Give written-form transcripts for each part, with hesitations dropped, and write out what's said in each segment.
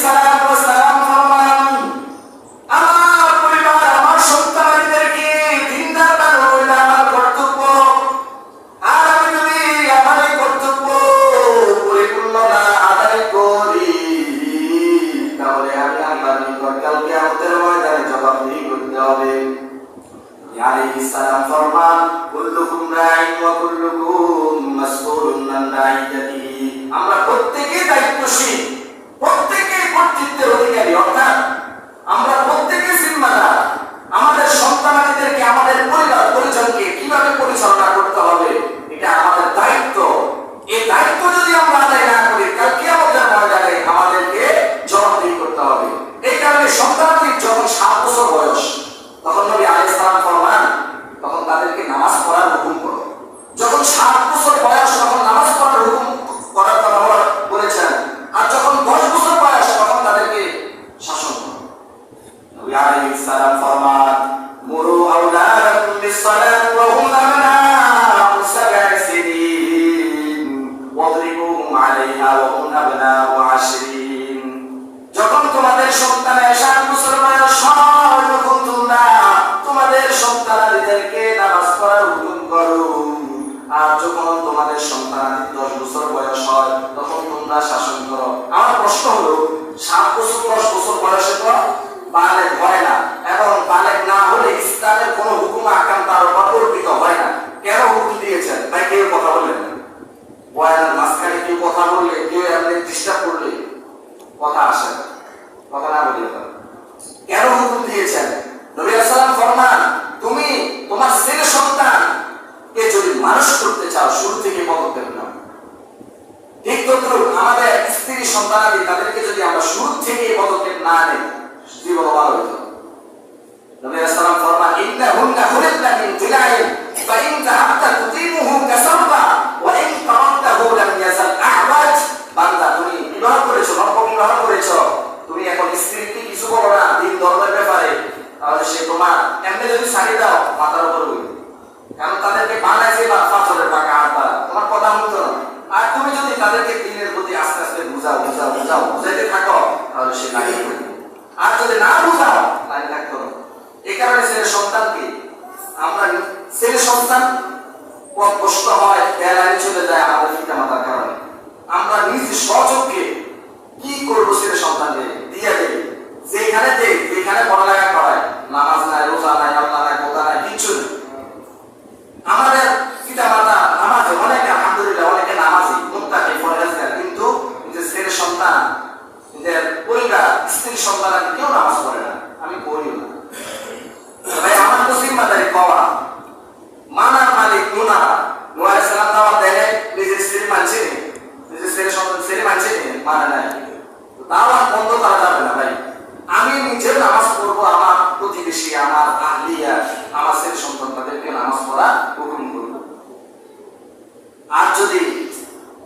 সালাম ওয়া সালাম ফরমান, আমার পরিবার আমার সন্তানদেরকে দিনদার বানানো এটা আমার কর্তব্য। আর আমি যদি আমার এই কর্তব্য পরিপূর্ণ না আদায় করি, তাহলে আমি আল্লাহর নিকট কাল কিয়ামতের ময়দানে জবাবদিহি করতে হবে। আলাইহিস সালাম ফরমান, কুল্লুকুম রাইন ওয়া কুল্লুকুম মাসউলুন আন রাইয়াতিহি। আমরা প্রত্যেকেই দায়িত্বশীল, প্রত্যেকেই কর্তৃত্বের অধিকারী, অর্থাৎ আমরা প্রত্যেকেই জিম্মাদার। আমাদের সন্তানাদিদেরকে, আমাদের পরিবার পরিজনকে কিভাবে পরিচালনা করতে হবে এটা আমাদের দায়িত্ব। এই দায়িত্ব যদি আমরা আদায় না করি, কাল কিয়ামতের ময়দানে আমাদেরকে জবাবদিহি করতে হবে। এই কারণে সন্তানাদির যখন 7 বছর বয়স, তখন নবী আলাইহিস সালাম ফরমান, তখন তাদেরকে নামাজ পড়ার হুকুম করো। যখন 7 বছর বয়স তখন নামাজ পড়ার হুকুম করার কথা বলেছেন। আর যখন 10 বছর বয়স তখন তাদেরকে শাসন করো। নবী আলাইহিস সালাম ফরমান, মুরু আওলাদাকুম বিস-সালাতি ওয়া হুম আবনাউ 7 সিনিন ওয়াদরিবুহুম আলাইহা ওয়া হুম আবনাউ 20। যখন তোমাদের সন্তানের 7 বছর বয়স হয়, তখন তোমরা তোমাদের সন্তানাদিদেরকে নামাজ পড়ার হুকুম করো। আর যখন তোমাদের সন্তানাদের 10 বছর বয়স হয়, তখন তোমরা শাসন করো। আমার প্রশ্ন হলো, 7 বছর 10 বছর বয়সে তো বালেগ হয় না, এবং বালেগ না হলে ইসলামের কোন হুকুম আকাম তার উপর অর্পিত হয় না। কেন হুকুম দিয়েছেন ভাই? কেউ কথা বললেন না। বয়ানের মাঝখানে কেউ কথা বললে, কেউ এমনি ডিস্টার্ব করলে কথা আসে না, কথা না বলি। কেন হুকুম দিয়েছেন? নবী আলাইহিস সালাম ফরমান, তুমি তোমার ছেলে সন্তানকে যদি মানুষ করতে চাও, শুরু থেকে পদক্ষেপ নাও। ঠিক তদ্রুপ আমাদের স্ত্রী সন্তানাদি, তাদেরকে যদি আমরা শুরু থেকে পদক্ষেপ না নেই, জীবন ভালো হইতো। নবী আলাইহিস সালাম ফরমান, ইন্নাহুন্না খুলিকনা মিন দিলাইন ফা ইন যাহাবতা তুতিমুহু কাসারবা ওয়া ইন তারাকতাহু লাম ইয়াজাল আ'ওয়াজ। বান্দা, তুমি বিবাহ করেছো, নবম বিবাহ করেছো, তুমি এখন স্ত্রীকে কিছু বলো না দিন ধর্মের ব্যাপারে, তাহলে সে তোমার এমনি যদি ছাড়িয়ে দাও মাথার উপর হইবে। কারণ তাদেরকে বানাইছে বা পাথরের পাকা হাত দ্বারা, তোমার কথা মতো না। আর তুমি যদি তাদেরকে দিনের প্রতি আস্তে আস্তে বুঝাইতে থাকো, তাহলে সে লাগিয়ে পড়বে। আর যদি না বুঝাও, তাহলে থাকতো না। এই কারণে ছেলে সন্তানকে আমরা, ছেলে সন্তান পথ কষ্ট হয়, বেলায় চলে যায় আমাদের পিতা মাতার কারণে। আমরা নিজ স্বচক্ষে কি করবো ছেলে সন্তানকে দিয়ে দেবে, যেখানে পড়ালেখা করায়, নামাজ নাই, রোজা নাই, আল্লাহ নাই, কথা নাই, কিচ্ছু নেই। আমাদের পিতা মাতা নামাজে, অনেকে আলহামদুলিল্লাহ অনেকে নামাজি মুত্তাকি পরহেজগার, কিন্তু নিজের ছেলে সন্তান, নিজের পরিবার, স্ত্রী সন্তান কেউ নামাজ পড়ে না। আমি পড়িও না ভাই, আমার তো জিম্মাদারি পাওয়া, মানার মালিক মুনারা। নূহ আলাইহিস সালাম দাওয়াত দেয়, নিজের স্ত্রী মানছে, নিজের ছেলে সন্তান ছেলে মানছে, মানে নাই। দাওয়াত বন্ধ করা যাবে না ভাই। আমি নিজে নামাজ পড়বো, আমার প্রতিবেশী, আমার আহলিয়া, আমার ছেলে সন্তান, তাদেরকে নামাজ পড়া হুকুম করবো। আর যদি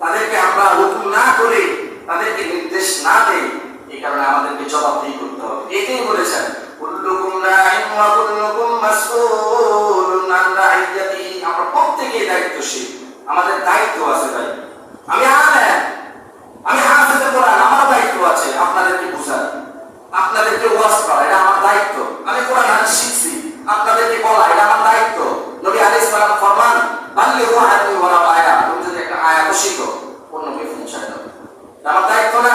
তাদেরকে আমরা হুকুম না করে, তাদেরকে নির্দেশ না দেই, এই কারণে আমাদেরকে জবাবদিহি করতে হবে। এটাই বলেছেন, কুল্লুকুম রাইন ওয়া কুল্লুকুম মাসউলুন আন রাইয়াতিহি। আমরা প্রত্যেকেই দায়িত্বশীল, আমাদের দায়িত্ব আছে ভাই। আমি আলেম, আমি হাফেজে কোরআন, আমার দায়িত্ব আছে আপনাদেরকে বোঝানো, আপনাদেরকে ওয়াজ করা, এটা আমার দায়িত্ব। আমি কোরআন হাদিস শিখছি, আপনাদেরকে বলা, এটা আমার দায়িত্ব। নবী আলাইহিস সালাম ফরমান, বাল্লিগু আন্নী ওয়ালাউ আয়া। তুমি যদি একটা আয়াত শিখো, অন্যকে পৌঁছায় দাও, আমার দায়িত্ব না?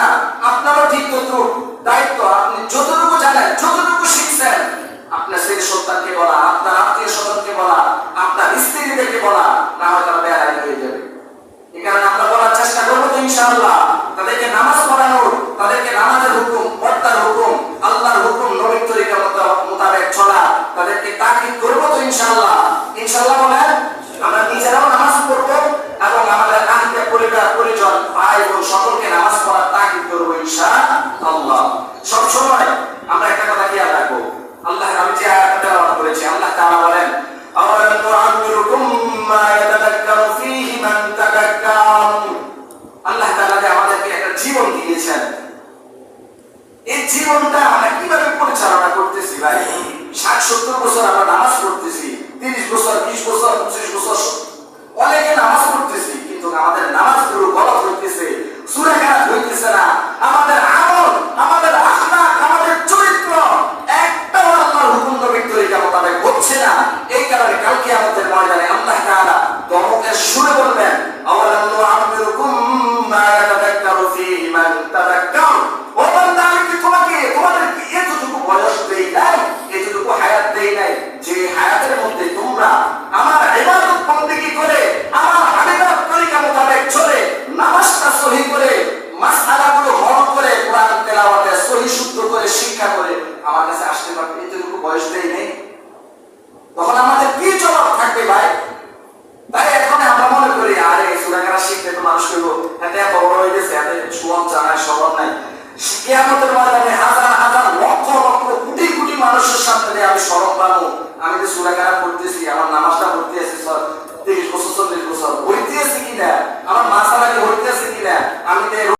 আপনারও ঠিক তদ্রুপ দায়িত্ব। আপনি যতটুকু জানেন, যতটুকু শিখছেন, আপনার ছেলে সন্তানকে বলা, আপনার আত্মীয় স্বজনকে বলা, আপনার স্ত্রীদেরকে বলা, না হয় তারা বেআইন হয়ে যাবে। এই কারণে আমরা বলার চেষ্টা করবো তো ইনশাআল্লাহ। তাদেরকে নামাজ পড়ানোর, তাদেরকে নামাজের হুকুম, পর্দার হুকুম, আল্লাহর হুকুম, নবীর তরিকা মোতাবেক চলা, তাদেরকে তাকিদ করবো তো ইনশাআল্লাহ। ইনশাআল্লাহ বলেন, আমরা নিজেরাও নামাজ পড়বো এবং আমাদের আত্মীয় পরিবার পরিজন ভাই বোন সকলকে নামাজ পড়ার তাকিদ করবো ইনশাআল্লাহ। সবসময় আমরা একটা কথা খেয়াল রাখবো, আল্লাহ, আমি যে আয়াতটা তেলাওয়াত করেছি, আল্লাহ তাআলা বলেন, আওয়ালাম তুআম্মিরুকুম মা ইয়াতাযাক্কারু ফীহি মান তাযাক্কার। আল্লাহ তাআলা যে আমাদেরকে একটা জীবন দিয়েছেন, এই জীবনটা আমরা কিভাবে পরিচালনা করতেছি ভাই? 60-70 বছর আমরা নামাজ পড়তেছি, 30 বছর, 20 বছর, 25 বছর অনেকে নামাজ পড়তেছি, কিন্তু আমাদের নামাজগুলো গলত হইতেছে, সূরা কারাত হইতেছে না। আমাদের আমল, আমাদের লিমান তাযাক্কার